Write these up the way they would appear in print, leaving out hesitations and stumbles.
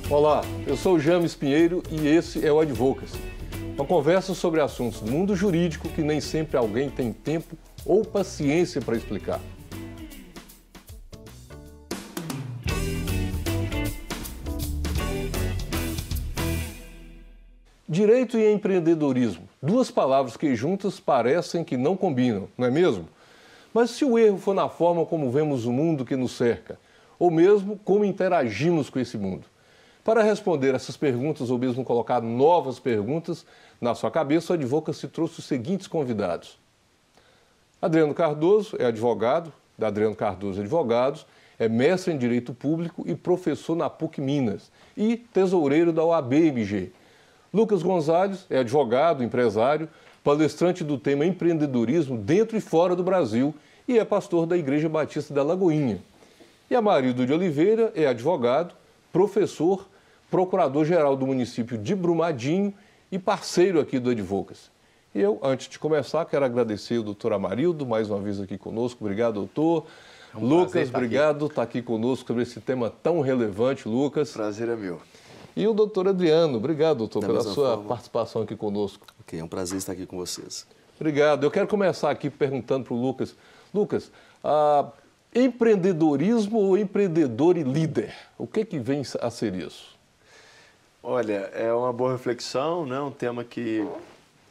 Olá, eu sou o James Pinheiro e esse é o Advocacy. Uma conversa sobre assuntos do mundo jurídico que nem sempre alguém tem tempo ou paciência para explicar. Direito e empreendedorismo, duas palavras que juntas parecem que não combinam, não é mesmo? Mas se o erro for na forma como vemos o mundo que nos cerca, ou mesmo como interagimos com esse mundo? Para responder essas perguntas, ou mesmo colocar novas perguntas na sua cabeça, o Advocacy trouxe os seguintes convidados. Adriano Cardoso é advogado, da Adriano Cardoso Advogados, é mestre em Direito Público e professor na PUC Minas e tesoureiro da OAB-MG. Lucas Gonzalez é advogado, empresário, palestrante do tema empreendedorismo dentro e fora do Brasil e é pastor da Igreja Batista da Lagoinha. E Amarildo de Oliveira é advogado, professor, procurador-geral do município de Brumadinho e parceiro aqui do Advocacy. E eu, antes de começar, quero agradecer o doutor Amarildo, mais uma vez aqui conosco. Obrigado, doutor. Lucas, obrigado por estar aqui conosco sobre esse tema tão relevante, Lucas. Prazer é meu. E o doutor Adriano. Obrigado, doutor, pela sua participação aqui conosco. Ok, é um prazer estar aqui com vocês. Obrigado. Eu quero começar aqui perguntando para o Lucas. Lucas, empreendedorismo ou empreendedor e líder? O que vem a ser isso? Olha, é uma boa reflexão, né? Um tema que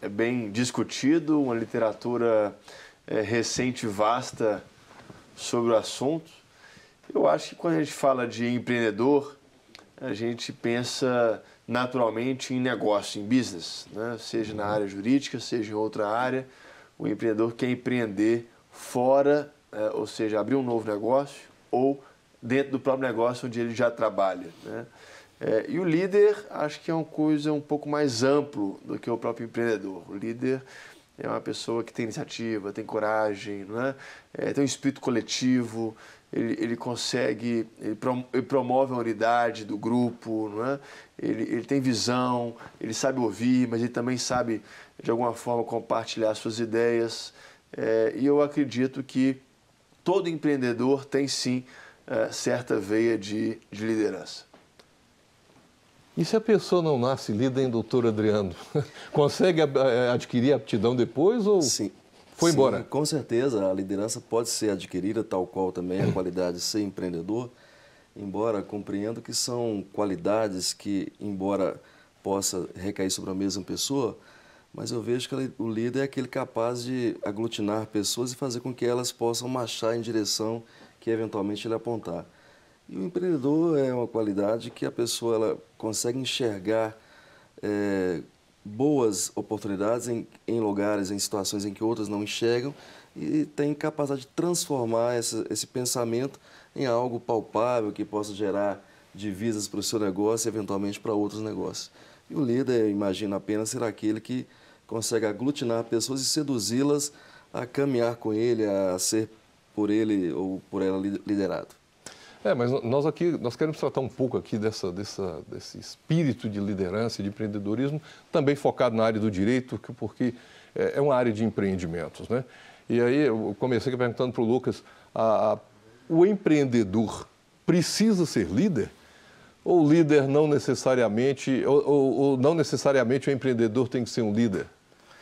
é bem discutido, uma literatura recente e vasta sobre o assunto. Eu acho que quando a gente fala de empreendedor, a gente pensa naturalmente em negócio, em business, né? Seja na área jurídica, seja em outra área. O empreendedor quer empreender fora, ou seja, abrir um novo negócio ou dentro do próprio negócio onde ele já trabalha, né? E o líder, acho que é uma coisa um pouco mais amplo do que o próprio empreendedor. O líder é uma pessoa que tem iniciativa, tem coragem, não é? Tem um espírito coletivo, ele consegue, ele promove a unidade do grupo, não é? Ele tem visão, ele sabe ouvir, mas ele também sabe, de alguma forma, compartilhar suas ideias. E eu acredito que todo empreendedor tem, sim, certa veia de liderança. E se a pessoa não nasce líder, hein, doutor Adriano? Consegue adquirir aptidão depois ou sim, foi embora? Sim, com certeza, a liderança pode ser adquirida, tal qual também a qualidade de ser empreendedor, embora compreendo que são qualidades que, embora possa recair sobre a mesma pessoa, mas eu vejo que o líder é aquele capaz de aglutinar pessoas e fazer com que elas possam marchar em direção que eventualmente ele apontar. E o empreendedor é uma qualidade que a pessoa ela consegue enxergar boas oportunidades em lugares, em situações em que outras não enxergam e tem capacidade de transformar esse pensamento em algo palpável que possa gerar divisas para o seu negócio e eventualmente para outros negócios. E o líder, eu imagino apenas, será aquele que consegue aglutinar pessoas e seduzi-las a caminhar com ele, a ser por ele ou por ela liderado. Mas nós queremos tratar um pouco aqui desse espírito de liderança e de empreendedorismo, também focado na área do direito, porque é uma área de empreendimentos, né? E aí eu comecei aqui perguntando para o Lucas, o empreendedor precisa ser líder? Ou líder não necessariamente, ou não necessariamente o empreendedor tem que ser um líder?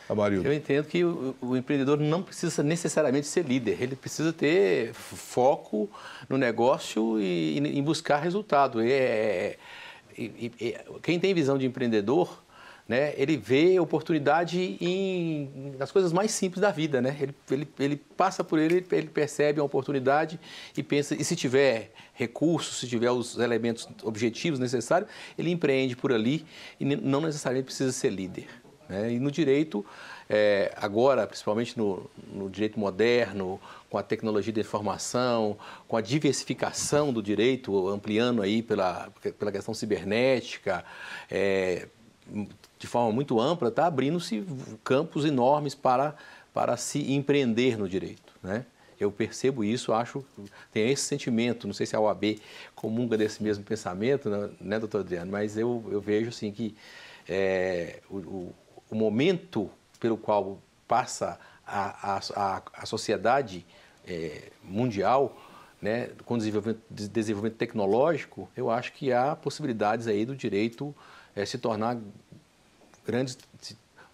Amarildo. Eu entendo que o empreendedor não precisa necessariamente ser líder, ele precisa ter foco no negócio e em buscar resultado. Quem tem visão de empreendedor, né, ele vê oportunidade nas coisas mais simples da vida, né? Ele passa por ele percebe a oportunidade e pensa, e se tiver recursos, se tiver os elementos objetivos necessários, ele empreende por ali e não necessariamente precisa ser líder. E no direito, agora, principalmente no direito moderno, com a tecnologia da informação, com a diversificação do direito, ampliando aí pela questão cibernética, de forma muito ampla, está abrindo-se campos enormes para se empreender no direito, né? Eu percebo isso, tenho esse sentimento, não sei se a OAB comunga desse mesmo pensamento, né, doutor Adriano, mas eu vejo assim que o momento pelo qual passa a sociedade mundial, né, com desenvolvimento tecnológico, eu acho que há possibilidades aí do direito se tornar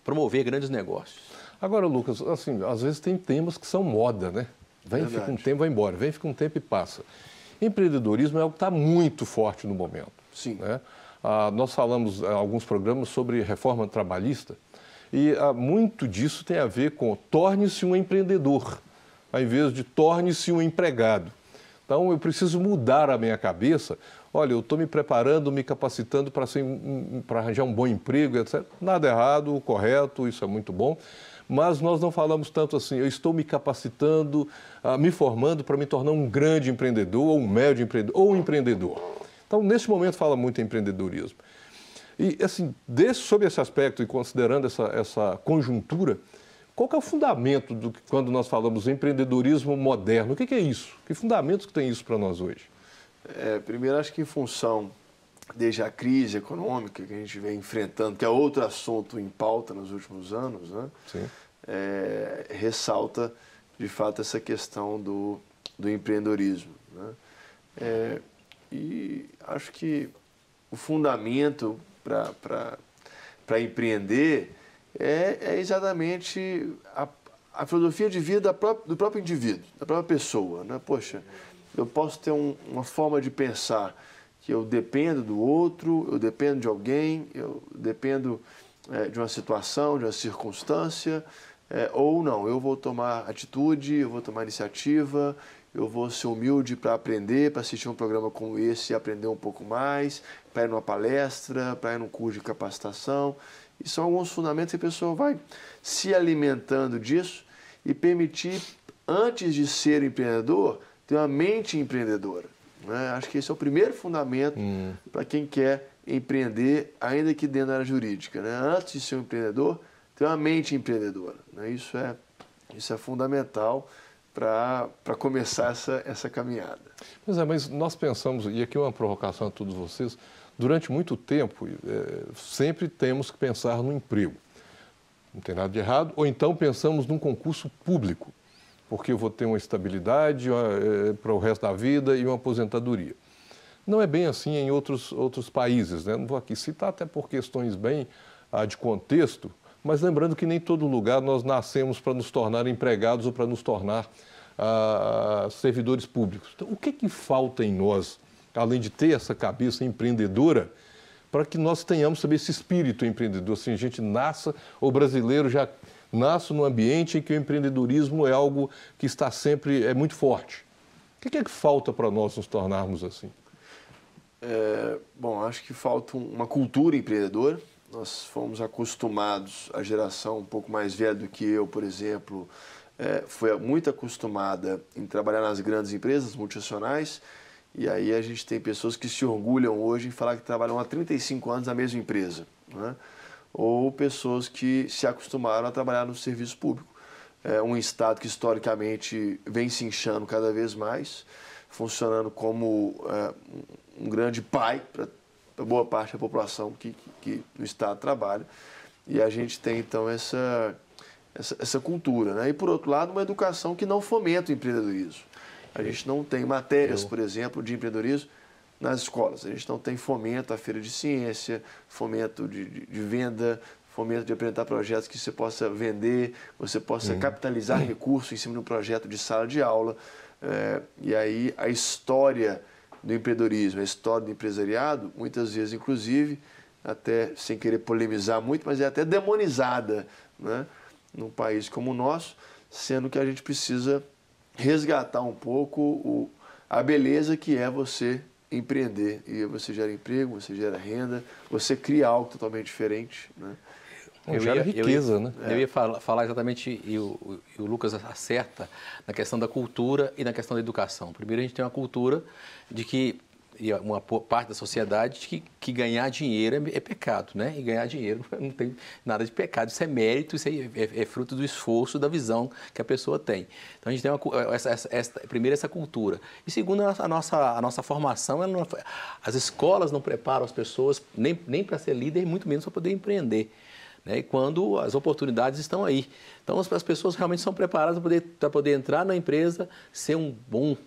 promover grandes negócios. Agora, Lucas, assim, às vezes tem temas que são moda, né? Vem, fica um tempo, vai embora. Vem, fica um tempo e passa. Empreendedorismo é algo que está muito forte no momento. Sim. Né? Nós falamos em alguns programas sobre reforma trabalhista e muito disso tem a ver com torne-se um empreendedor, ao invés de torne-se um empregado. Então, eu preciso mudar a minha cabeça. Olha, eu estou me preparando, me capacitando para arranjar um bom emprego, etc. Nada errado, correto, isso é muito bom. Mas nós não falamos tanto assim, eu estou me capacitando, me formando para me tornar um grande empreendedor, ou um médio empreendedor, ou um empreendedor. Então, nesse momento, fala muito em empreendedorismo. E, assim, sob esse aspecto e considerando essa conjuntura, qual que é o fundamento quando nós falamos em empreendedorismo moderno? O que é isso? Que fundamentos que tem isso para nós hoje? Primeiro, acho que em função, desde a crise econômica que a gente vem enfrentando, que é outro assunto em pauta nos últimos anos, né? Sim. Ressalta, de fato, essa questão do empreendedorismo, né? E acho que o fundamento para empreender é exatamente a filosofia de vida do próprio indivíduo, da própria pessoa, né? Poxa, eu posso ter uma forma de pensar que eu dependo do outro, eu dependo de alguém, eu dependo de uma situação, de uma circunstância, ou não, eu vou tomar atitude, eu vou tomar iniciativa, eu vou ser humilde para aprender, para assistir um programa como esse e aprender um pouco mais, para ir numa palestra, para ir num curso de capacitação. E são alguns fundamentos que a pessoa vai se alimentando disso e permitir, antes de ser empreendedor, ter uma mente empreendedora, né? Acho que esse é o primeiro fundamento para quem quer empreender, ainda que dentro da área jurídica, né? Antes de ser um empreendedor, ter uma mente empreendedora, né? Isso é fundamental para começar essa caminhada. Pois é, mas nós pensamos, e aqui uma provocação a todos vocês, durante muito tempo, sempre temos que pensar no emprego. Não tem nada de errado. Ou então pensamos num concurso público, porque eu vou ter uma estabilidade para o resto da vida e uma aposentadoria. Não é bem assim em outros países, né? Não vou aqui citar, até por questões bem de contexto, mas lembrando que nem todo lugar nós nascemos para nos tornar empregados ou para nos tornar servidores públicos. Então, o que falta em nós, além de ter essa cabeça empreendedora, para que nós tenhamos também esse espírito empreendedor? Assim, a gente nasça, o brasileiro já nasce num ambiente em que o empreendedorismo é algo que está sempre muito forte. O que é que falta para nós nos tornarmos assim? Bom, acho que falta uma cultura empreendedora. Nós fomos acostumados, a geração um pouco mais velha do que eu, por exemplo, foi muito acostumada em trabalhar nas grandes empresas multinacionais, e aí a gente tem pessoas que se orgulham hoje em falar que trabalham há 35 anos na mesma empresa, né? Ou pessoas que se acostumaram a trabalhar no serviço público. Um Estado que historicamente vem se inchando cada vez mais, funcionando como um grande pai para boa parte da população que no Estado trabalha. E a gente tem, então, essa cultura, né? E, por outro lado, uma educação que não fomenta o empreendedorismo. A gente não tem matérias, por exemplo, de empreendedorismo nas escolas. A gente não tem fomento à feira de ciência, fomento de venda, fomento de apresentar projetos que você possa vender, você possa capitalizar recursos em cima de um projeto de sala de aula. E aí a história do empreendedorismo, a história do empresariado, muitas vezes, inclusive, até sem querer polemizar muito, mas é até demonizada, né, num país como o nosso, sendo que a gente precisa resgatar um pouco a beleza que é você empreender. E você gera emprego, você gera renda, você cria algo totalmente diferente, né? Gera riqueza, né? Eu ia falar exatamente, e o Lucas acerta, na questão da cultura e na questão da educação. Primeiro, a gente tem uma cultura de que, e uma parte da sociedade, de que ganhar dinheiro é pecado, né? E ganhar dinheiro não tem nada de pecado, isso é mérito, isso é fruto do esforço, da visão que a pessoa tem. Então, a gente tem primeiro essa cultura. E segundo, a nossa formação, as escolas não preparam as pessoas nem para ser líder, muito menos para poder empreender, né? E quando as oportunidades estão aí. Então, as pessoas realmente são preparadas para poder entrar na empresa, ser um bom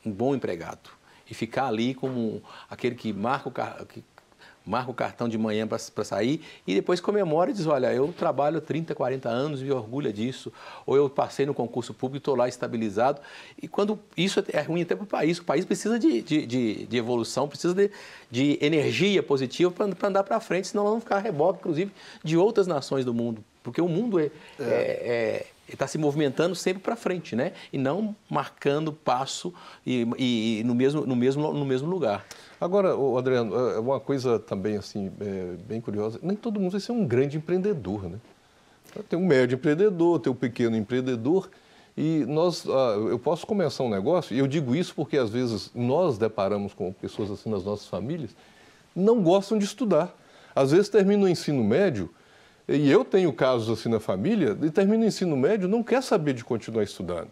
um bom empregado e ficar ali como aquele que marca o cartão de manhã para sair e depois comemora e diz, olha, eu trabalho 30, 40 anos e me orgulho disso, ou eu passei no concurso público e estou lá estabilizado. E quando isso é ruim até para o país precisa de evolução, precisa de energia positiva para andar para frente, senão vamos ficar a reboque, inclusive, de outras nações do mundo, porque o mundo está se movimentando sempre para frente, né? E não marcando passo e no mesmo lugar. Agora, Adriano, uma coisa também assim, bem curiosa, nem todo mundo vai ser um grande empreendedor, né? Tem um médio empreendedor, tem um pequeno empreendedor, e eu posso começar um negócio, e eu digo isso porque às vezes nós deparamos com pessoas assim nas nossas famílias, não gostam de estudar. Às vezes termina o ensino médio, e eu tenho casos assim na família, e termina o ensino médio, não quer saber de continuar estudando,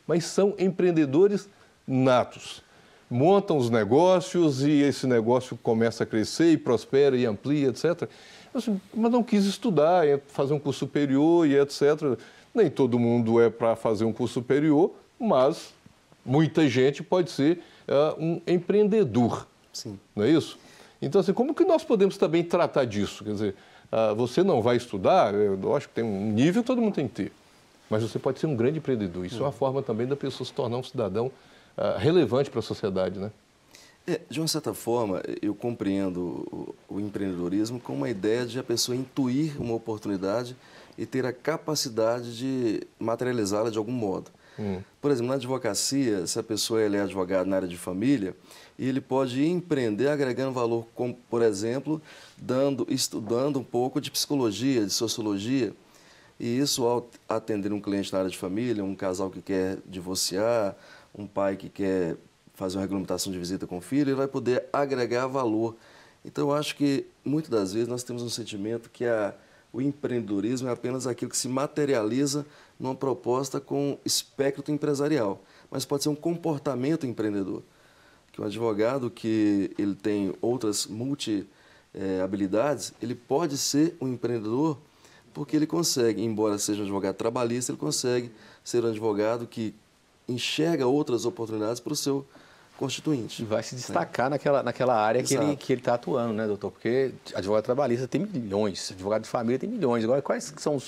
mas são empreendedores natos. Montam os negócios e esse negócio começa a crescer e prospera e amplia, etc. Mas não quis estudar, fazer um curso superior e etc. Nem todo mundo é para fazer um curso superior, mas muita gente pode ser um empreendedor. Sim. Não é isso? Então, assim, como que nós podemos também tratar disso? Quer dizer, você não vai estudar, eu acho que tem um nível que todo mundo tem que ter, mas você pode ser um grande empreendedor. Isso é uma forma também da pessoa se tornar um cidadão relevante para a sociedade, né? De uma certa forma, eu compreendo o empreendedorismo como uma ideia de a pessoa intuir uma oportunidade e ter a capacidade de materializá-la de algum modo. Por exemplo, na advocacia, se a pessoa é advogado na área de família, ele pode empreender agregando valor, como, por exemplo, estudando um pouco de psicologia, de sociologia, e isso ao atender um cliente na área de família, um casal que quer divorciar, um pai que quer fazer uma regulamentação de visita com o filho, ele vai poder agregar valor. Então, eu acho que, muitas das vezes, nós temos um sentimento que o empreendedorismo é apenas aquilo que se materializa numa proposta com espectro empresarial, mas pode ser um comportamento empreendedor. Que um advogado que ele tem outras habilidades, ele pode ser um empreendedor porque ele consegue, embora seja um advogado trabalhista, ele consegue ser um advogado que enxerga outras oportunidades para o seu constituinte. E vai se destacar naquela área que ele está atuando, né, doutor? Porque advogado trabalhista tem milhões, advogado de família tem milhões. Agora, quais são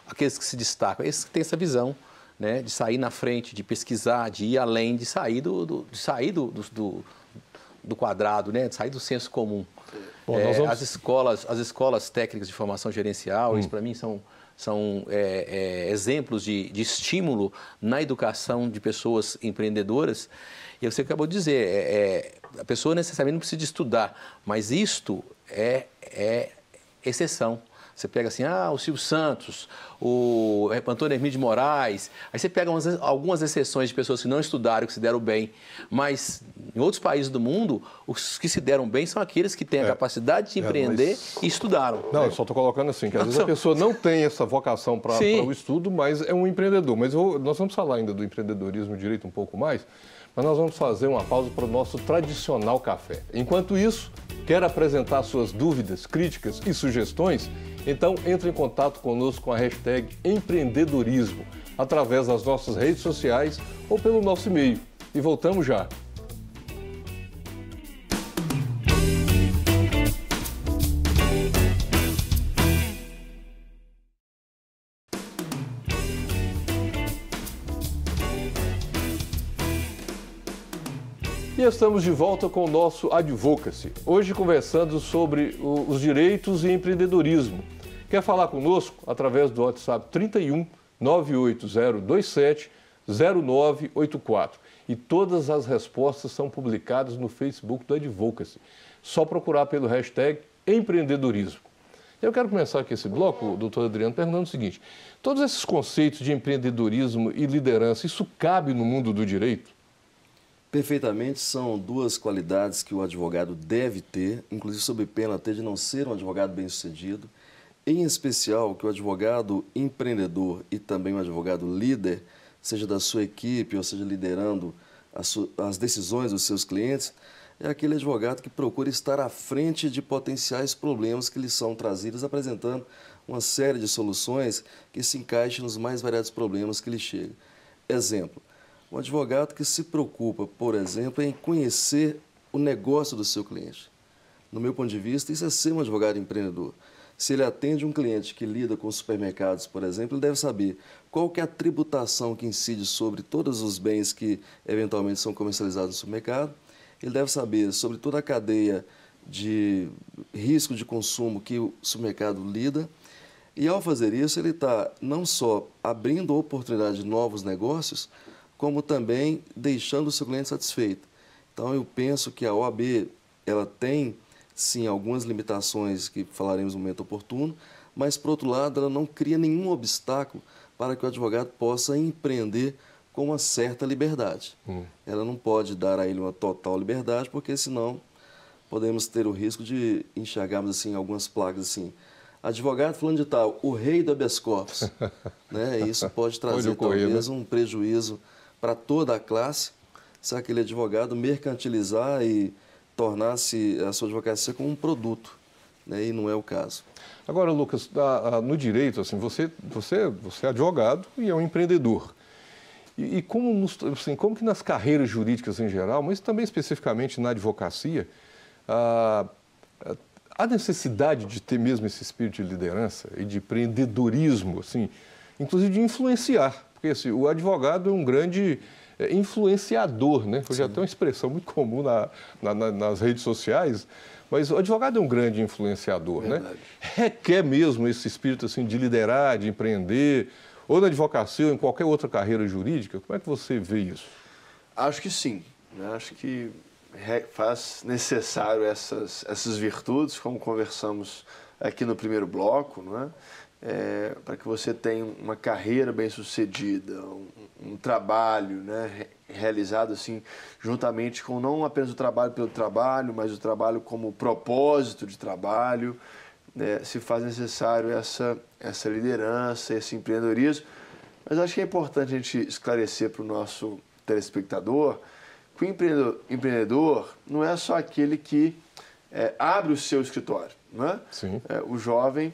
aqueles que se destacam? Esses que têm essa visão, né, de sair na frente, de pesquisar, de ir além, de sair do quadrado, né, de sair do senso comum. Bom, as escolas técnicas de formação gerencial, isso para mim são exemplos de estímulo na educação de pessoas empreendedoras. E você acabou de dizer, a pessoa necessariamente não precisa de estudar, mas isto é exceção. Você pega assim, o Silvio Santos, o Antônio Hermídio de Moraes, aí você pega algumas exceções de pessoas que não estudaram, que se deram bem, mas em outros países do mundo, os que se deram bem são aqueles que têm a capacidade de empreender e estudaram. Não, eu só estou colocando assim, que às vezes a pessoa não tem essa vocação para o estudo, mas é um empreendedor. Mas nós vamos falar ainda do empreendedorismo direito um pouco mais, mas nós vamos fazer uma pausa para o nosso tradicional café. Enquanto isso, quer apresentar suas dúvidas, críticas e sugestões? Então, entre em contato conosco com a hashtag empreendedorismo, através das nossas redes sociais ou pelo nosso e-mail. E voltamos já. E estamos de volta com o nosso Advocacy, hoje conversando sobre os direitos e empreendedorismo. Quer falar conosco? Através do WhatsApp 31 98027 0984. E todas as respostas são publicadas no Facebook do Advocacy. Só procurar pelo hashtag empreendedorismo. Eu quero começar aqui esse bloco, doutor Adriano, perguntando o seguinte: todos esses conceitos de empreendedorismo e liderança, isso cabe no mundo do direito? Perfeitamente, são duas qualidades que o advogado deve ter, inclusive sob pena até de não ser um advogado bem-sucedido, em especial que o advogado empreendedor e também o advogado líder, seja da sua equipe ou seja liderando as decisões dos seus clientes, é aquele advogado que procura estar à frente de potenciais problemas que lhe são trazidos, apresentando uma série de soluções que se encaixem nos mais variados problemas que lhe chegam. Exemplo, Um advogado que se preocupa, por exemplo, em conhecer o negócio do seu cliente. No meu ponto de vista, isso é ser um advogado empreendedor. Se ele atende um cliente que lida com supermercados, por exemplo, ele deve saber qual que é a tributação que incide sobre todos os bens que eventualmente são comercializados no supermercado. Ele deve saber sobre toda a cadeia de risco de consumo que o supermercado lida. E ao fazer isso, ele está não só abrindo oportunidade de novos negócios, como também deixando o seu cliente satisfeito. Então, eu penso que a OAB ela tem, sim, algumas limitações que falaremos no momento oportuno, mas, por outro lado, ela não cria nenhum obstáculo para que o advogado possa empreender com uma certa liberdade. Ela não pode dar a ele uma total liberdade, porque senão podemos ter o risco de enxergarmos assim, algumas placas assim, advogado fulano de tal, o rei do habeas corpus. Né? Isso pode trazer talvez um prejuízo para toda a classe, se aquele advogado mercantilizar e tornar-se a sua advocacia como um produto, né? E não é o caso. Agora, Lucas, no direito, assim, você é advogado e é um empreendedor. E como, assim, como que nas carreiras jurídicas em geral, mas também especificamente na advocacia, a necessidade de ter mesmo esse espírito de liderança e de empreendedorismo, assim, inclusive de influenciar, porque assim, o advogado é um grande influenciador, né? Hoje até uma expressão muito comum nas redes sociais, mas o advogado é um grande influenciador, né? Requer mesmo esse espírito assim, de liderar, de empreender, ou na advocacia ou em qualquer outra carreira jurídica. Como é que você vê isso? Acho que sim, né? Acho que faz necessário essas virtudes, como conversamos aqui no primeiro bloco, não é? Para que você tenha uma carreira bem-sucedida, um trabalho, né, realizado assim, juntamente com não apenas o trabalho pelo trabalho, mas o trabalho como propósito de trabalho, né, se faz necessário essa liderança, esse empreendedorismo. Mas acho que é importante a gente esclarecer para o nosso telespectador que o empreendedor não é só aquele que abre o seu escritório, não é? Sim. O jovem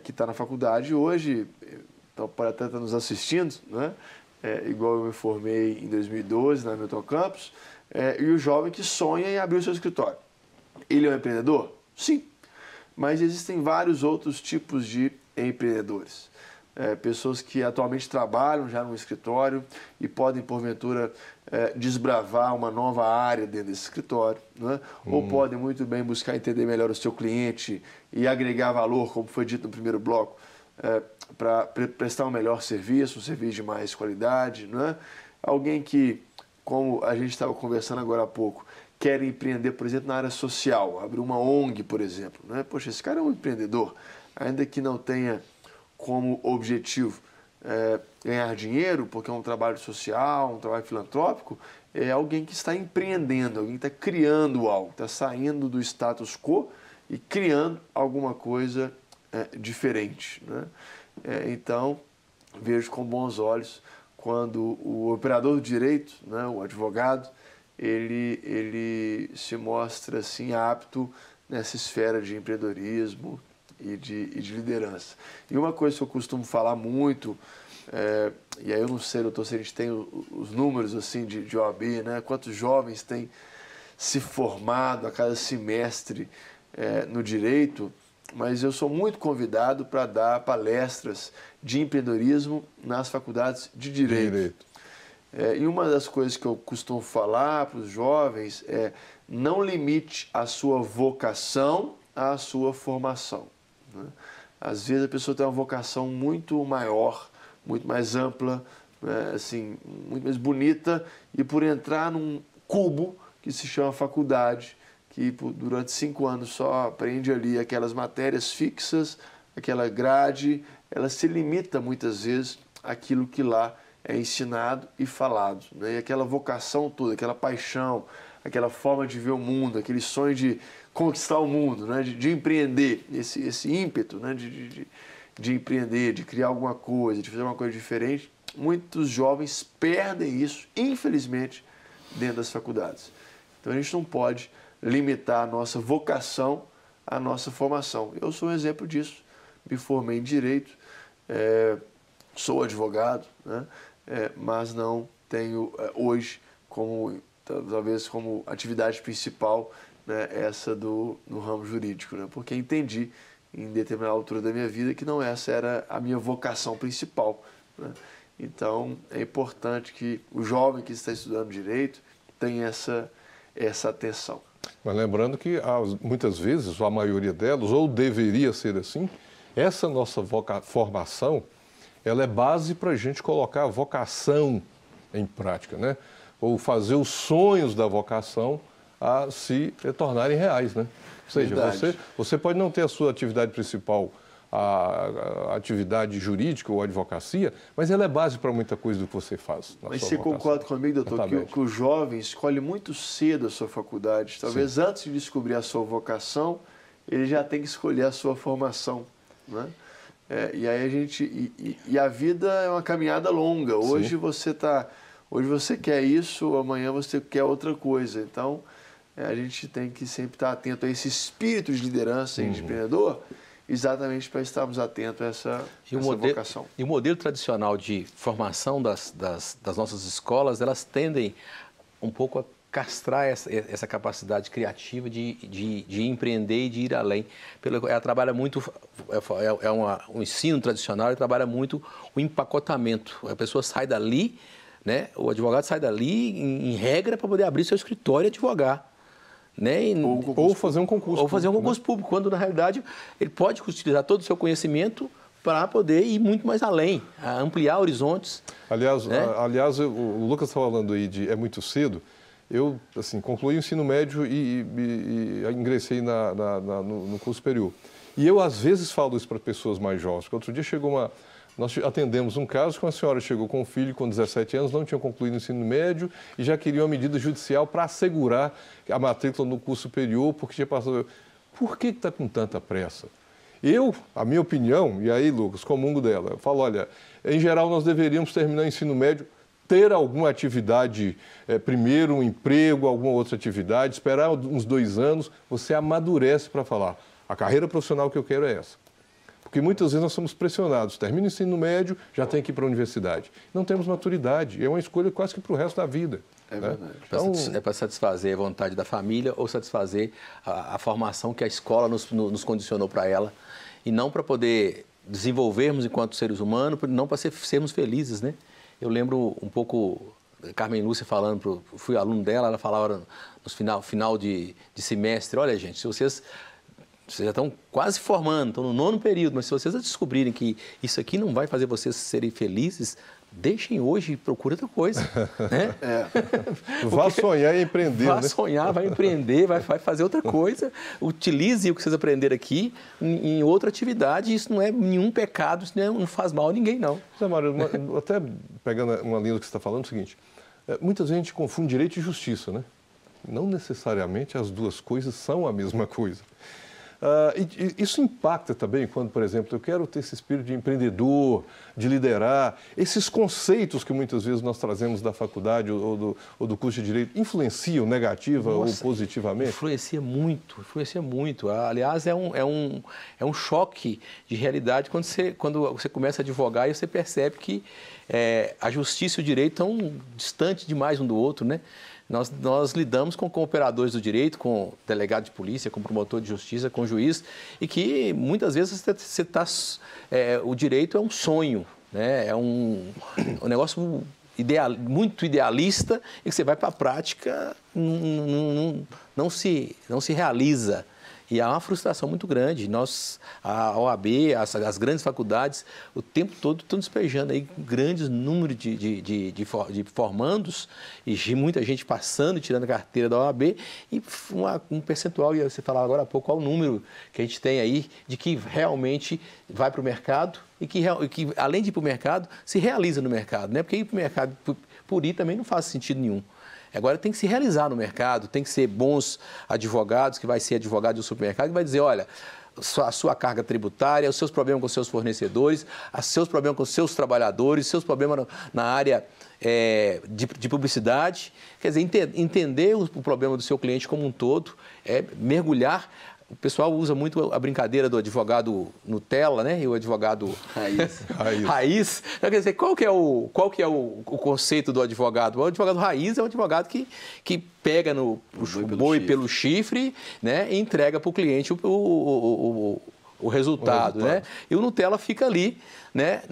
que está na faculdade hoje, então pode até estar nos assistindo, né? Igual eu me formei em 2012 na Milton Campos, e o jovem que sonha em abrir o seu escritório. Ele é um empreendedor? Sim, mas existem vários outros tipos de empreendedores. Pessoas que atualmente trabalham já no escritório e podem, porventura, desbravar uma nova área dentro desse escritório, né? Ou podem muito bem buscar entender melhor o seu cliente e agregar valor, como foi dito no primeiro bloco, para prestar um melhor serviço, um serviço de mais qualidade, né? Alguém que, como a gente estava conversando agora há pouco, quer empreender, por exemplo, na área social, abrir uma ONG, por exemplo, né? Poxa, esse cara é um empreendedor, ainda que não tenha como objetivo ganhar dinheiro, porque é um trabalho social, um trabalho filantrópico, é alguém que está empreendendo, alguém que está criando algo, está saindo do status quo e criando alguma coisa diferente, né? Então, vejo com bons olhos quando o operador do direito, né, o advogado, ele se mostra assim, apto nessa esfera de empreendedorismo e de liderança. E uma coisa que eu costumo falar muito, e aí eu não sei, doutor, se a gente tem os números assim de OAB, né? Quantos jovens têm se formado a cada semestre no direito, mas eu sou muito convidado para dar palestras de empreendedorismo nas faculdades de Direito. E uma das coisas que eu costumo falar para os jovens é: não limite a sua vocação à sua formação, né? Às vezes a pessoa tem uma vocação muito maior, muito mais ampla, né? Assim, muito mais bonita, e por entrar num cubo que se chama faculdade, que durante 5 anos só aprende ali aquelas matérias fixas, aquela grade, ela se limita muitas vezes àquilo que lá é ensinado e falado, né? E aquela vocação toda, aquela paixão, aquela forma de ver o mundo, aquele sonho de conquistar o mundo, né? de empreender, esse ímpeto, né? de empreender, de criar alguma coisa, de fazer uma coisa diferente, muitos jovens perdem isso, infelizmente, dentro das faculdades. Então a gente não pode limitar a nossa vocação à nossa formação. Eu sou um exemplo disso, me formei em Direito, sou advogado, né? Mas não tenho hoje como, talvez como atividade principal, né, essa no ramo jurídico, né? Porque entendi em determinada altura da minha vida que não essa era a minha vocação principal, né? Então é importante que o jovem que está estudando direito tenha essa atenção. Mas lembrando que muitas vezes, ou a maioria delas, ou deveria ser assim, essa nossa formação, ela é base para a gente colocar a vocação em prática, né? Ou fazer os sonhos da vocação a se tornarem reais, né? Ou seja, você pode não ter a sua atividade principal, a atividade jurídica ou a advocacia, mas ela é base para muita coisa do que você faz. Mas você concorda comigo, doutor, que o jovem escolhe muito cedo a sua faculdade? Talvez antes de descobrir a sua vocação, ele já tem que escolher a sua formação, né? E aí a vida é uma caminhada longa. Hoje hoje você quer isso, amanhã você quer outra coisa. Então, a gente tem que sempre estar atento a esse espírito de liderança e de empreendedor, exatamente para estarmos atentos a essa vocação. E o modelo tradicional de formação das nossas escolas, elas tendem um pouco a castrar essa capacidade criativa de empreender e de ir além. Ela trabalha muito, um ensino tradicional, ele trabalha muito o empacotamento. A pessoa sai dali, né? O advogado sai dali, em regra, para poder abrir seu escritório e advogar. Né? Ou fazer um concurso. Ou fazer um concurso público, quando na realidade ele pode utilizar todo o seu conhecimento para poder ir muito mais além, ampliar horizontes. Aliás, né? O Lucas está falando aí de é muito cedo. Eu, assim, concluí o ensino médio e ingressei no curso superior. E eu, às vezes, falo isso para pessoas mais jovens. Porque outro dia nós atendemos um caso que uma senhora chegou com um filho com 17 anos, não tinha concluído o ensino médio e já queria uma medida judicial para assegurar a matrícula no curso superior, porque tinha passado... Por que está com tanta pressa? A minha opinião, e aí, Lucas, comungo dela, eu falo, olha, em geral nós deveríamos terminar o ensino médio, ter alguma atividade, primeiro um emprego, alguma outra atividade, esperar uns 2 anos, você amadurece para falar, a carreira profissional que eu quero é essa. Porque muitas vezes nós somos pressionados, termina o ensino médio, já tem que ir para a universidade. Não temos maturidade, é uma escolha quase que para o resto da vida. É verdade. Né? Então, é para satisfazer a vontade da família ou satisfazer a formação que a escola nos condicionou para ela, e não para poder desenvolvermos enquanto seres humanos, não para sermos felizes, né? Eu lembro um pouco Carmen Lúcia falando, fui aluno dela, ela falava no final de semestre, olha gente, se vocês já estão quase formando, estão no 9º período, mas se vocês descobrirem que isso aqui não vai fazer vocês serem felizes, deixem hoje e procurem outra coisa. Né? Vá sonhar e empreender. Vá sonhar, vai empreender, vai fazer outra coisa. Utilize o que vocês aprenderam aqui em outra atividade. Isso não é nenhum pecado, isso não faz mal a ninguém, não. Zé Mário, até pegando uma linha do que você está falando, é o seguinte, muitas vezes a gente confunde direito e justiça, né? Não necessariamente as duas coisas são a mesma coisa. Isso impacta também quando, por exemplo, eu quero ter esse espírito de empreendedor, de liderar. Esses conceitos que muitas vezes nós trazemos da faculdade ou do curso de Direito influenciam negativa ou positivamente? Influencia muito. Aliás, é um choque de realidade quando você começa a advogar e você percebe que a justiça e o direito estão distantes demais um do outro, né? Nós lidamos com operadores do direito, com delegado de polícia, com promotor de justiça, com juiz, e que muitas vezes o direito é um sonho, né? É um negócio muito idealista e que você vai para a prática, não se realiza. E há uma frustração muito grande. A OAB, as grandes faculdades, o tempo todo estão despejando aí grandes números de formandos e muita gente passando e tirando a carteira da OAB e um percentual, e você falava agora há pouco, qual o número que a gente tem aí de que realmente vai para o mercado e que, além de ir para o mercado, se realiza no mercado, né? Porque ir para o mercado por ir também não faz sentido nenhum. Agora tem que se realizar no mercado, tem que ser bons advogados, que vai ser advogado do supermercado, que vai dizer, olha, a sua carga tributária, os seus problemas com os seus fornecedores, os seus problemas com os seus trabalhadores, os seus problemas na área de publicidade. Quer dizer, entender o problema do seu cliente como um todo, mergulhar O pessoal usa muito a brincadeira do advogado Nutella, né? E o advogado raiz. Quer dizer, qual que é o conceito do advogado? O advogado raiz é um advogado que pega no boi pelo chifre, né? E entrega para o cliente o resultado, né? E o Nutella fica ali, né?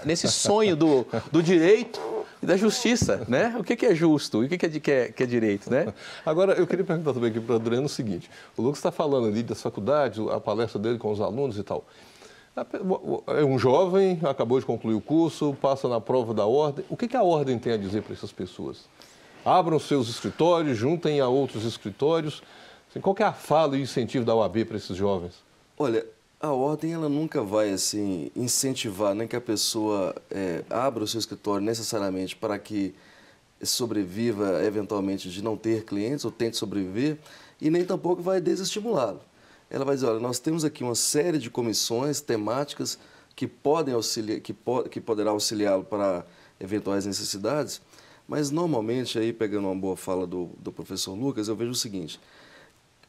Nesse sonho do direito e da justiça, né? O que é justo e o que é direito, né? Agora, eu queria perguntar também aqui para o Adriano o seguinte. O Lucas está falando ali das faculdades, a palestra dele com os alunos e tal. É um jovem, acabou de concluir o curso, passa na prova da ordem. O que a ordem tem a dizer para essas pessoas? Abram seus escritórios, juntem a outros escritórios. Qual que é a fala e incentivo da OAB para esses jovens? Olha, a ordem ela nunca vai assim incentivar nem que a pessoa abra o seu escritório necessariamente para que sobreviva eventualmente de não ter clientes ou tente sobreviver, e nem tampouco vai desestimulá-lo. Ela vai dizer, olha, nós temos aqui uma série de comissões temáticas que podem auxiliar, que poderá auxiliá-lo para eventuais necessidades, mas normalmente, aí pegando uma boa fala do professor Lucas, eu vejo o seguinte: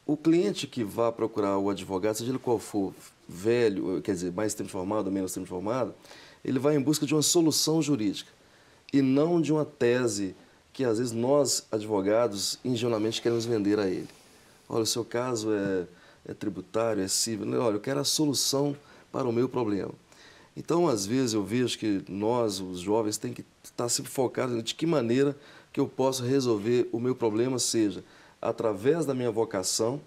o cliente que vá procurar o advogado, seja ele qual for, velho, quer dizer, mais tempo formado ou menos tempo formado, ele vai em busca de uma solução jurídica e não de uma tese que, às vezes, nós, advogados, ingenuamente queremos vender a ele. Olha, o seu caso é tributário, é civil. Olha, eu quero a solução para o meu problema. Então, às vezes, eu vejo que nós, os jovens, tem que estar sempre focados de que maneira que eu posso resolver o meu problema, seja através da minha vocação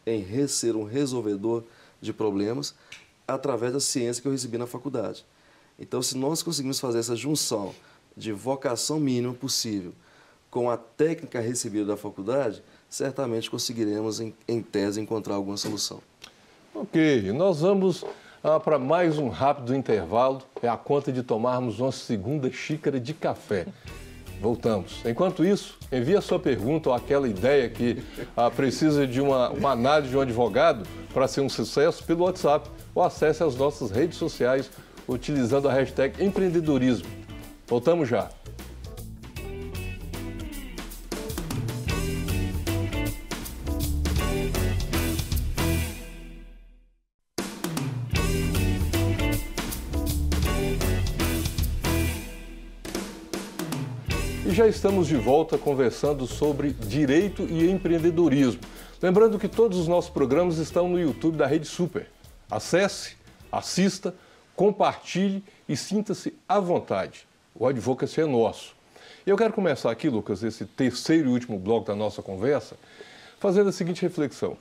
em ser um resolvedor de problemas, através da ciência que eu recebi na faculdade. Então, se nós conseguimos fazer essa junção de vocação mínima possível com a técnica recebida da faculdade, certamente conseguiremos, em tese, encontrar alguma solução. Ok, nós vamos para mais um rápido intervalo. É a conta de tomarmos uma segunda xícara de café. Voltamos. Enquanto isso, envie a sua pergunta ou aquela ideia que precisa de uma análise de um advogado para ser um sucesso pelo WhatsApp, ou acesse as nossas redes sociais utilizando a hashtag empreendedorismo. Voltamos já. E já estamos de volta conversando sobre direito e empreendedorismo. Lembrando que todos os nossos programas estão no YouTube da Rede Super. Acesse, assista, compartilhe e sinta-se à vontade. O Advocacy é nosso. E eu quero começar aqui, Lucas, esse terceiro e último bloco da nossa conversa, fazendo a seguinte reflexão.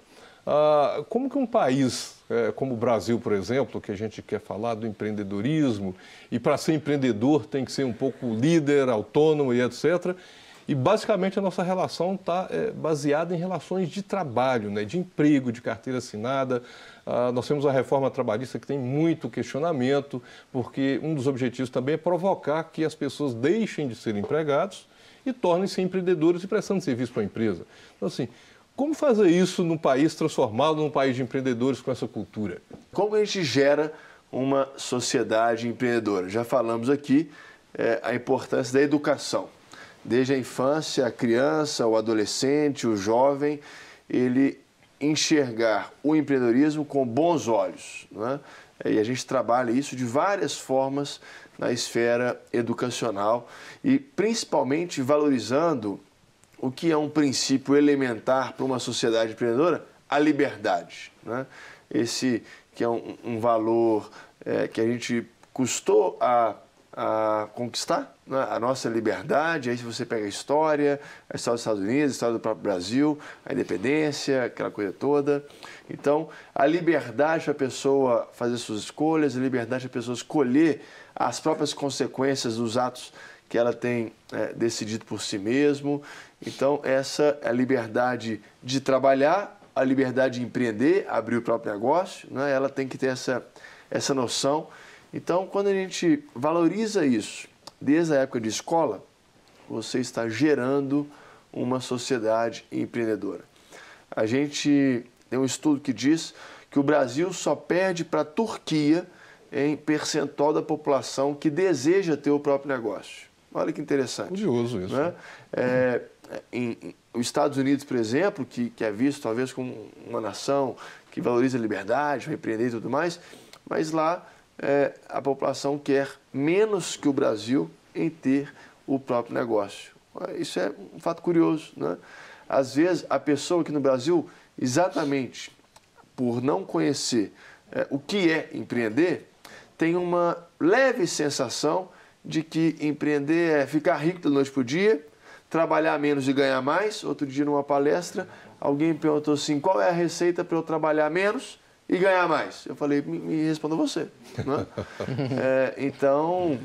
Como que um país como o Brasil, por exemplo, que a gente quer falar do empreendedorismo, e para ser empreendedor tem que ser um pouco líder, autônomo e etc., e basicamente a nossa relação está baseada em relações de trabalho, né, de emprego, de carteira assinada. Nós temos a reforma trabalhista que tem muito questionamento, porque um dos objetivos também é provocar que as pessoas deixem de ser empregados e tornem-se empreendedores e prestando serviço para a empresa. Então, assim, como fazer isso num país transformado num país de empreendedores com essa cultura? Como a gente gera uma sociedade empreendedora? Já falamos aqui a importância da educação. Desde a infância, a criança, o adolescente, o jovem, ele enxergar o empreendedorismo com bons olhos, né? E a gente trabalha isso de várias formas na esfera educacional e principalmente valorizando o que é um princípio elementar para uma sociedade empreendedora, a liberdade, né? Esse que é um valor que a gente custou a conquistar, né? A nossa liberdade. Aí se você pega a história dos Estados Unidos, a história do próprio Brasil, a independência, aquela coisa toda. Então, a liberdade para a pessoa fazer suas escolhas, a liberdade para a pessoa escolher as próprias consequências dos atos que ela tem decidido por si mesmo. Então, essa é a liberdade de trabalhar, a liberdade de empreender, abrir o próprio negócio, né? Ela tem que ter essa noção. Então, quando a gente valoriza isso, desde a época de escola, você está gerando uma sociedade empreendedora. A gente tem um estudo que diz que o Brasil só perde para a Turquia em percentual da população que deseja ter o próprio negócio. Olha que interessante. Curioso isso. Né? os Estados Unidos, por exemplo, que é visto talvez como uma nação que valoriza a liberdade, vai empreender e tudo mais, mas lá a população quer menos que o Brasil em ter o próprio negócio. Isso é um fato curioso, né? Às vezes, a pessoa aqui no Brasil, exatamente por não conhecer o que é empreender, tem uma leve sensação de que empreender é ficar rico da noite para o dia, trabalhar menos e ganhar mais. Outro dia, numa palestra, alguém perguntou assim, qual é a receita para eu trabalhar menos e ganhar mais? Eu falei, me responda você. Né? Então,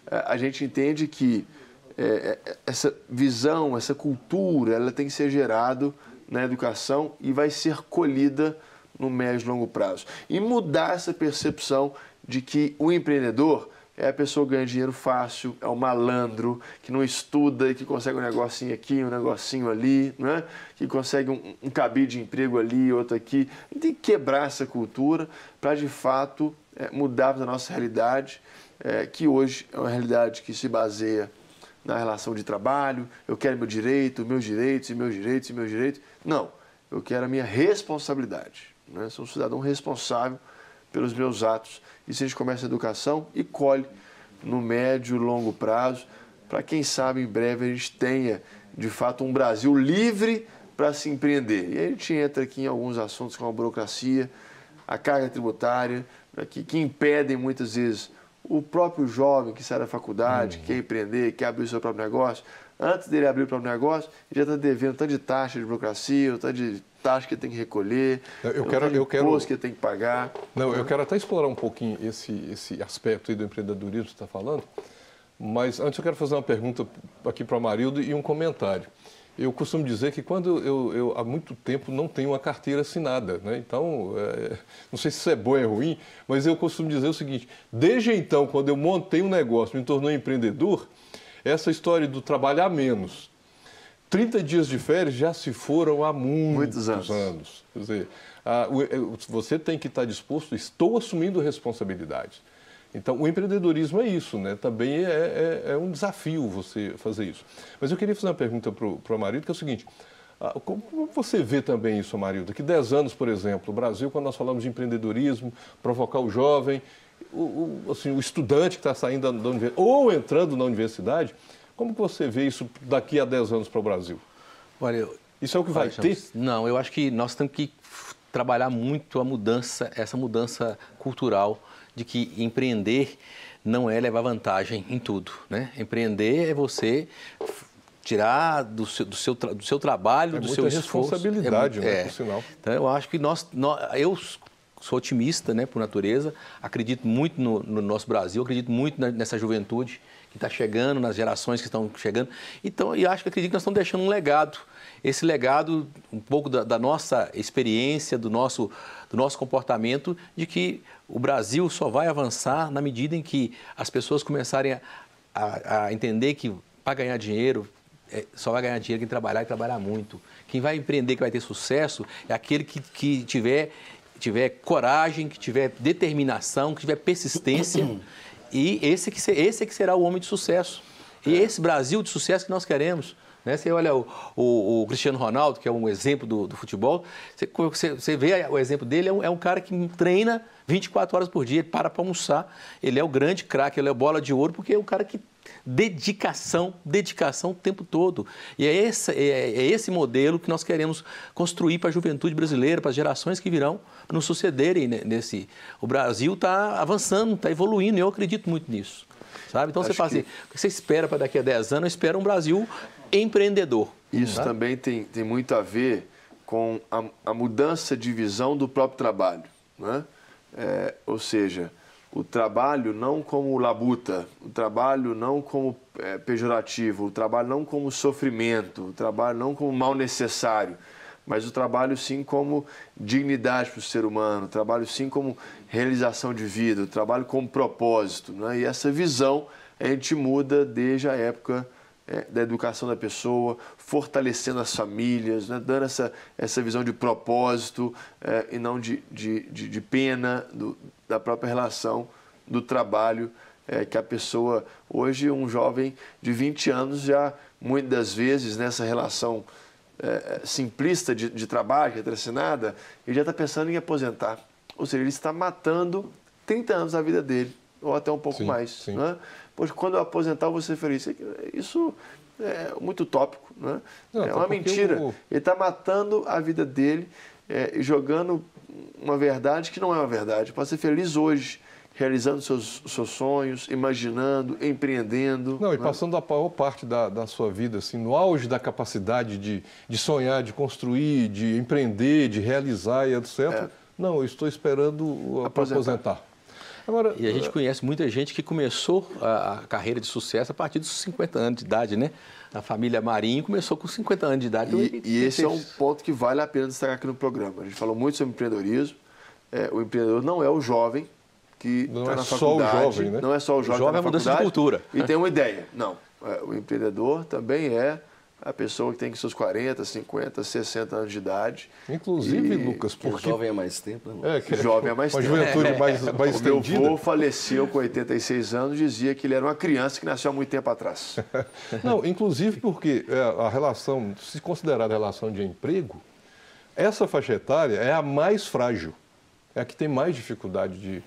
a gente entende que essa visão, essa cultura, ela tem que ser gerada na educação e vai ser colhida no médio e longo prazo. E mudar essa percepção de que o empreendedor é a pessoa que ganha dinheiro fácil, é o malandro, que não estuda e que consegue um negocinho aqui, um negocinho ali, né? Que consegue um cabide de emprego ali, outro aqui. A gente tem que quebrar essa cultura para, de fato, mudar a nossa realidade, que hoje é uma realidade que se baseia na relação de trabalho, eu quero meu direito, meus direitos, e meus direitos, e meus direitos. Não, eu quero a minha responsabilidade. Né? Sou um cidadão responsável pelos meus atos. E se a gente começa a educação e colhe no médio e longo prazo, para quem sabe em breve a gente tenha, de fato, um Brasil livre para se empreender. E a gente entra aqui em alguns assuntos como a burocracia, a carga tributária, né, que impedem muitas vezes o próprio jovem que sai da faculdade, quer empreender, quer abrir o seu próprio negócio. Antes dele abrir o próprio negócio, ele já está devendo tanto de taxa de burocracia, tanto de taxa que tem que recolher, imposto que tem que pagar. Não, eu quero até explorar um pouquinho esse aspecto aí do empreendedorismo que você está falando, mas antes eu quero fazer uma pergunta aqui para o Amarildo e um comentário. Eu costumo dizer que quando eu há muito tempo não tenho uma carteira assinada, né? Então, não sei se isso é bom ou é ruim, mas eu costumo dizer o seguinte, desde então, quando eu montei um negócio, me tornei empreendedor, essa história do trabalhar menos, 30 dias de férias já se foram há muitos anos. Quer dizer, você tem que estar disposto, estou assumindo responsabilidade. Então, o empreendedorismo é isso, né? Também é um desafio você fazer isso. Mas eu queria fazer uma pergunta para o Amarildo, que é o seguinte, como você vê também isso, Amarildo? Daqui 10 anos, por exemplo, o Brasil, quando nós falamos de empreendedorismo, provocar o jovem, o estudante que está saindo da universidade, ou entrando na universidade, como que você vê isso daqui a 10 anos para o Brasil? Olha, isso é o que vai ter? Não, eu acho que nós temos que trabalhar muito essa mudança cultural, de que empreender não é levar vantagem em tudo, né? Empreender é você tirar do seu trabalho, do seu esforço. Responsabilidade, né, por sinal. Então, eu acho que eu sou otimista, né, por natureza, acredito muito no nosso Brasil, acredito muito nessa juventude que está chegando, nas gerações que estão chegando. Então, eu acredito que nós estamos deixando um legado. Esse legado, um pouco da nossa experiência, do nosso comportamento, de que o Brasil só vai avançar na medida em que as pessoas começarem a entender que para ganhar dinheiro, só vai ganhar dinheiro quem trabalhar e trabalhar muito. Quem vai empreender, que vai ter sucesso, é aquele que tiver coragem, que tiver determinação, que tiver persistência. E esse é que será o homem de sucesso. E esse Brasil de sucesso que nós queremos. Né? Você olha o Cristiano Ronaldo, que é um exemplo do futebol, você vê o exemplo dele, é um cara que treina 24 horas por dia, ele para almoçar, ele é o grande craque, ele é a bola de ouro, porque é o cara que dedicação o tempo todo. E é esse modelo que nós queremos construir para a juventude brasileira, para as gerações que virão nos sucederem nesse. O Brasil está avançando, está evoluindo, e eu acredito muito nisso. Sabe? Então, você fala assim, o que você espera para daqui a 10 anos? Eu espero um Brasil empreendedor. Isso também tem muito a ver com a mudança de visão do próprio trabalho. Né? Ou seja, o trabalho não como labuta, o trabalho não como pejorativo, o trabalho não como sofrimento, o trabalho não como mal necessário, mas o trabalho sim como dignidade para o ser humano, o trabalho sim como realização de vida, o trabalho como propósito. Né? E essa visão a gente muda desde a época da educação da pessoa, fortalecendo as famílias, né? Dando essa visão de propósito e não de pena da própria relação do trabalho que a pessoa, hoje um jovem de 20 anos já, muitas das vezes, nessa relação simplista de trabalho, retracinada, ele já está pensando em aposentar. Ou seja, ele está matando 30 anos da vida dele, ou até um pouco mais. Sim. Né? Pois quando eu aposentar, eu vou ser feliz. Isso é muito utópico. Né? Não, é uma mentira. Ele está matando a vida dele e jogando uma verdade que não é uma verdade. Pode ser feliz hoje, realizando seus sonhos, imaginando, empreendendo. Não, e né? passando a maior parte da sua vida, assim, no auge da capacidade de sonhar, de construir, de empreender, de realizar e etc. Não, eu estou esperando aposentar. Agora, e a gente conhece muita gente que começou a carreira de sucesso a partir dos 50 anos de idade, né? A família Marinho começou com 50 anos de idade. E esse é um ponto que vale a pena destacar aqui no programa. A gente falou muito sobre empreendedorismo. O empreendedor não é o jovem que está na faculdade. Não é só o jovem, né? Não é só o jovem que está na mudança faculdade de cultura. e tem uma ideia. Não. O empreendedor também é a pessoa que tem seus 40, 50, 60 anos de idade. Inclusive, Lucas, porque... O jovem há mais tempo, né? Jovem há mais tempo. Uma juventude mais Meu estendida. avô faleceu com 86 anos, dizia que ele era uma criança que nasceu há muito tempo atrás. Não, inclusive porque a relação, se considerar a relação de emprego, essa faixa etária é a mais frágil, é a que tem mais dificuldade de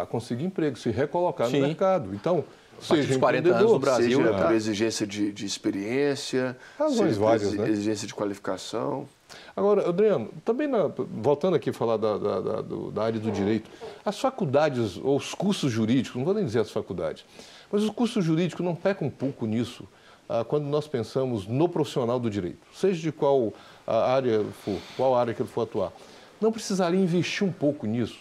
conseguir emprego, se recolocar no mercado. Então, seja dos 40 anos no Brasil, seja por exigência de experiência, razões várias, né? Exigência de qualificação. Agora, Adriano, também voltando aqui a falar da área do direito, as faculdades ou os cursos jurídicos, não vou nem dizer as faculdades, mas os cursos jurídicos não pecam um pouco nisso quando nós pensamos no profissional do direito, seja de qual área for, qual área que ele for atuar. Não precisaria investir um pouco nisso,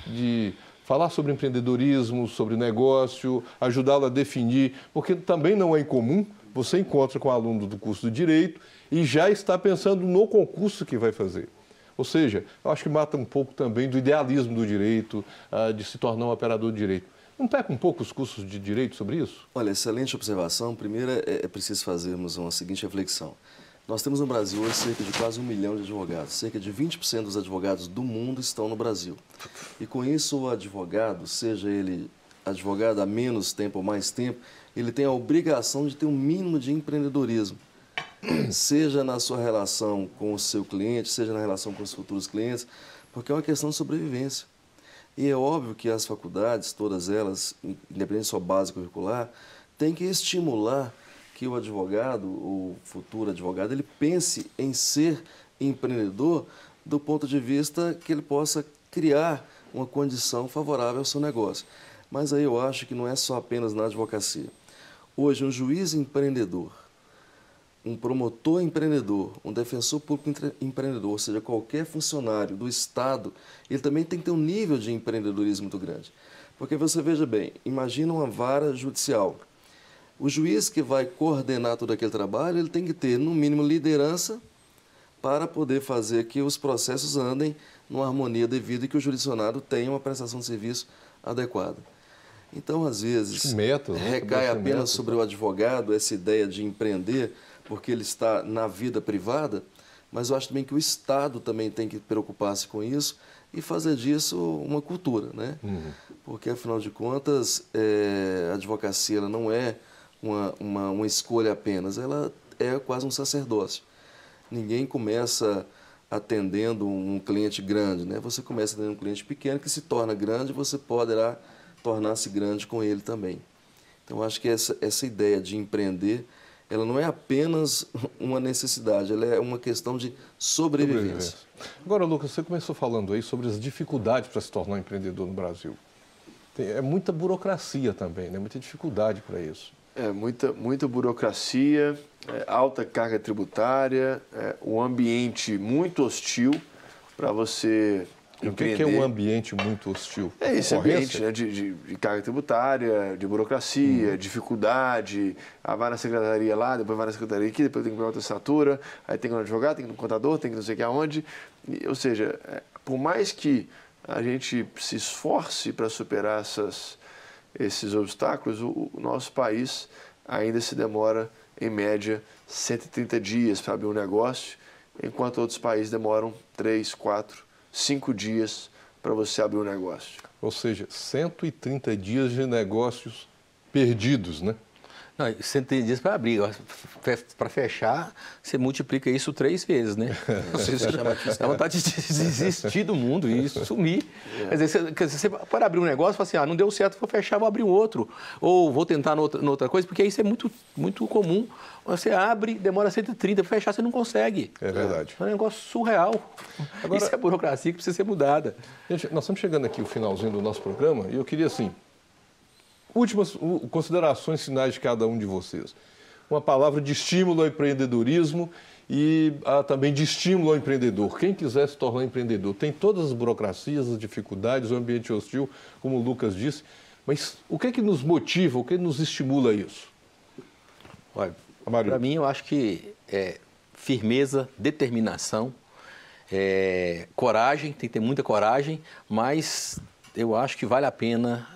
de falar sobre empreendedorismo, sobre negócio, ajudá-lo a definir, porque também não é incomum, você encontra com um aluno do curso do Direito e já está pensando no concurso que vai fazer. Ou seja, eu acho que mata um pouco também do idealismo do direito, de se tornar um operador de direito. Não peca um pouco os cursos de direito sobre isso? Olha, excelente observação. Primeiro é preciso fazermos uma seguinte reflexão. Nós temos no Brasil hoje cerca de quase 1 milhão de advogados. Cerca de 20% dos advogados do mundo estão no Brasil. E com isso o advogado, seja ele advogado há menos tempo ou mais tempo, ele tem a obrigação de ter um mínimo de empreendedorismo. Seja na sua relação com o seu cliente, seja na relação com os futuros clientes, porque é uma questão de sobrevivência. E é óbvio que as faculdades, todas elas, independente da sua base curricular, têm que estimular que o advogado, o futuro advogado, ele pense em ser empreendedor do ponto de vista que ele possa criar uma condição favorável ao seu negócio. Mas aí eu acho que não é só apenas na advocacia. Hoje, um juiz empreendedor, um promotor empreendedor, um defensor público empreendedor, ou seja, qualquer funcionário do Estado, ele também tem que ter um nível de empreendedorismo muito grande. Porque você veja bem, imagina uma vara judicial. O juiz que vai coordenar todo aquele trabalho, ele tem que ter, no mínimo, liderança para poder fazer que os processos andem numa harmonia devida e que o jurisdicionado tenha uma prestação de serviço adequada. Então, às vezes, recai apenas sobre o advogado essa ideia de empreender, porque ele está na vida privada, mas eu acho também que o Estado também tem que preocupar-se com isso e fazer disso uma cultura, né? Porque, afinal de contas, a advocacia ela não é uma escolha apenas, ela é quase um sacerdócio. Ninguém começa atendendo um cliente grande, né? Você começa atendendo um cliente pequeno que se torna grande, você poderá tornar-se grande com ele também. Então, acho que essa ideia de empreender, ela não é apenas uma necessidade, ela é uma questão de sobrevivência. Agora, Lucas, você começou falando aí sobre as dificuldades para se tornar um empreendedor no Brasil. É muita burocracia também, né? Muita dificuldade para isso. Muita burocracia, alta carga tributária, um ambiente muito hostil para você empreender. O que é um ambiente muito hostil? É esse ambiente, né, de carga tributária, de burocracia, dificuldade. Vai na secretaria lá, depois vai na secretaria aqui, depois tem que pegar outra assinatura, aí tem que ir no advogado, tem que ir no contador, tem que não sei o que aonde. Ou seja, por mais que a gente se esforce para superar esses obstáculos, o nosso país ainda se demora, em média, 130 dias para abrir um negócio, enquanto outros países demoram 3, 4, 5 dias para você abrir um negócio. Ou seja, 130 dias de negócios perdidos, né? Não, 130 dias para abrir. Para fechar, você multiplica isso 3 vezes, né? Dá vontade de desistir do mundo e sumir. Quer dizer, você para abrir um negócio, fala assim, não deu certo, vou fechar, vou abrir um outro. Ou vou tentar noutra coisa, porque isso é muito, muito comum. Você abre, demora 130, para fechar você não consegue. É verdade. É um negócio surreal. Agora, isso é burocracia que precisa ser mudada. Gente, nós estamos chegando aqui ao finalzinho do nosso programa e eu queria, assim, últimas considerações finais de cada um de vocês. Uma palavra de estímulo ao empreendedorismo e também de estímulo ao empreendedor. Quem quiser se tornar empreendedor tem todas as burocracias, as dificuldades, o ambiente hostil, como o Lucas disse, mas o que é que nos motiva, o que nos estimula a isso? Olha, para mim, eu acho que firmeza, determinação, coragem, tem que ter muita coragem, mas eu acho que vale a pena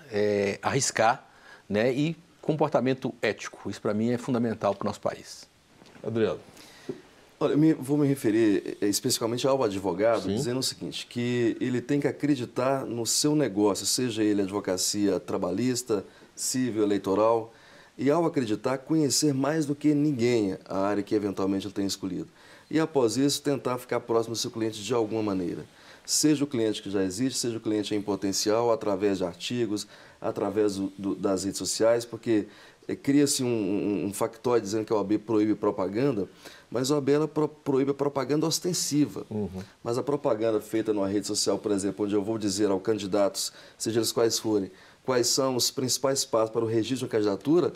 arriscar, né? E comportamento ético. Isso, para mim, é fundamental para o nosso país. Adriano. Olha, vou me referir especificamente ao advogado, dizendo o seguinte, que ele tem que acreditar no seu negócio, seja ele advocacia trabalhista, civil, eleitoral, e ao acreditar, conhecer mais do que ninguém a área que eventualmente ele tem escolhido. E após isso, tentar ficar próximo do seu cliente de alguma maneira. Seja o cliente que já existe, seja o cliente em potencial, através de artigos, através das redes sociais, porque cria-se um factóide dizendo que a OAB proíbe propaganda, mas a OAB ela proíbe a propaganda ostensiva. Mas a propaganda feita numa rede social, por exemplo, onde eu vou dizer aos candidatos, seja eles quais forem, quais são os principais passos para o registro de uma candidatura,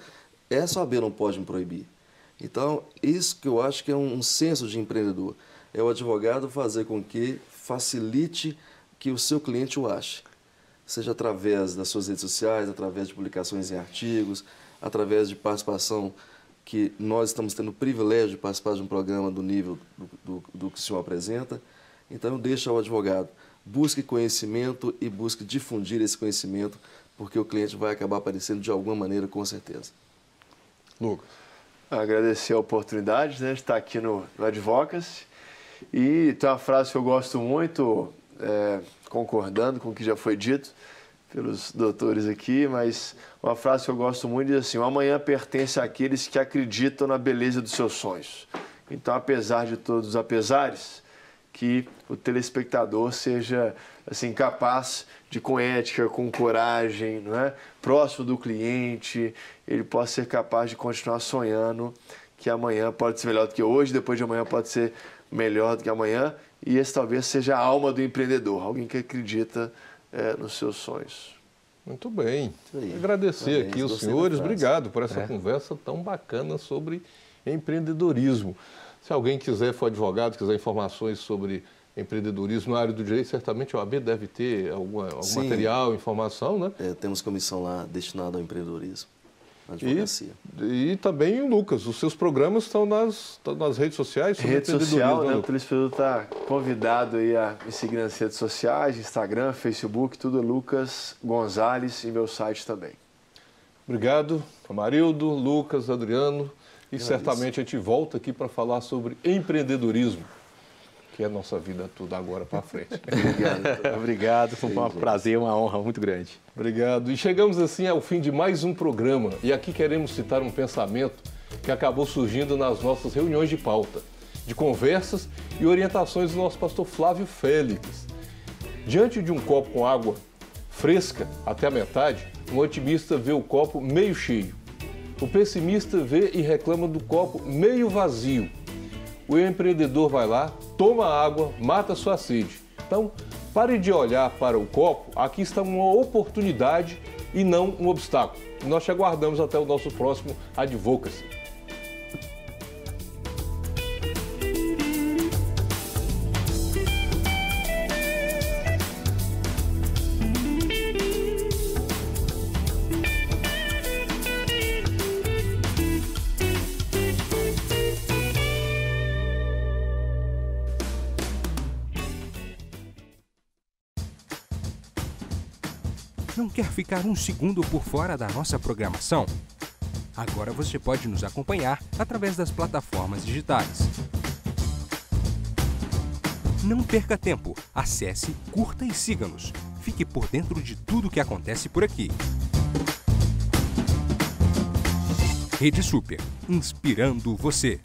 essa OAB não pode me proibir. Então, isso que eu acho que é um senso de empreendedor. É o advogado fazer com que facilite que o seu cliente o ache. Seja através das suas redes sociais, através de publicações em artigos, através de participação, que nós estamos tendo o privilégio de participar de um programa do nível do que o senhor apresenta. Então, deixa ao advogado, busque conhecimento e busque difundir esse conhecimento, porque o cliente vai acabar aparecendo de alguma maneira, com certeza. Lucas. Agradecer a oportunidade, né, de estar aqui no Advocacy. E tem uma frase que eu gosto muito, concordando com o que já foi dito pelos doutores aqui, mas uma frase que eu gosto muito diz assim: o amanhã pertence àqueles que acreditam na beleza dos seus sonhos. Então, apesar de todos os apesares, que o telespectador seja assim, capaz de, com ética, com coragem, não é? Próximo do cliente, ele possa ser capaz de continuar sonhando que amanhã pode ser melhor do que hoje, depois de amanhã pode ser melhor do que amanhã, e esse talvez seja a alma do empreendedor, alguém que acredita nos seus sonhos. Muito bem. Agradecer aqui os senhores, obrigado por essa conversa tão bacana sobre empreendedorismo. Se alguém for advogado, quiser informações sobre empreendedorismo na área do direito, certamente a OAB deve ter algum material, informação, né? Temos comissão lá destinada ao empreendedorismo. Advocacia. E também, Lucas, os seus programas estão nas redes sociais sobre rede social, né? O telespectador está convidado aí a me seguir nas redes sociais, Instagram, Facebook, tudo é Lucas Gonzalez, e meu site também. Obrigado, Amarildo, Lucas, Adriano, e certamente a gente volta aqui para falar sobre empreendedorismo, que é a nossa vida toda agora para frente. Obrigado, foi um prazer, uma honra muito grande. Obrigado. E chegamos assim ao fim de mais um programa. E aqui queremos citar um pensamento que acabou surgindo nas nossas reuniões de pauta, de conversas e orientações do nosso pastor Flávio Félix. Diante de um copo com água fresca até a metade, um otimista vê o copo meio cheio. O pessimista vê e reclama do copo meio vazio. O empreendedor vai lá, toma água, mata sua sede. Então, pare de olhar para o copo, aqui está uma oportunidade e não um obstáculo. Nós te aguardamos até o nosso próximo Advocacy. Não quer ficar um segundo por fora da nossa programação? Agora você pode nos acompanhar através das plataformas digitais. Não perca tempo, acesse, curta e siga-nos. Fique por dentro de tudo o que acontece por aqui. Rede Super, inspirando você.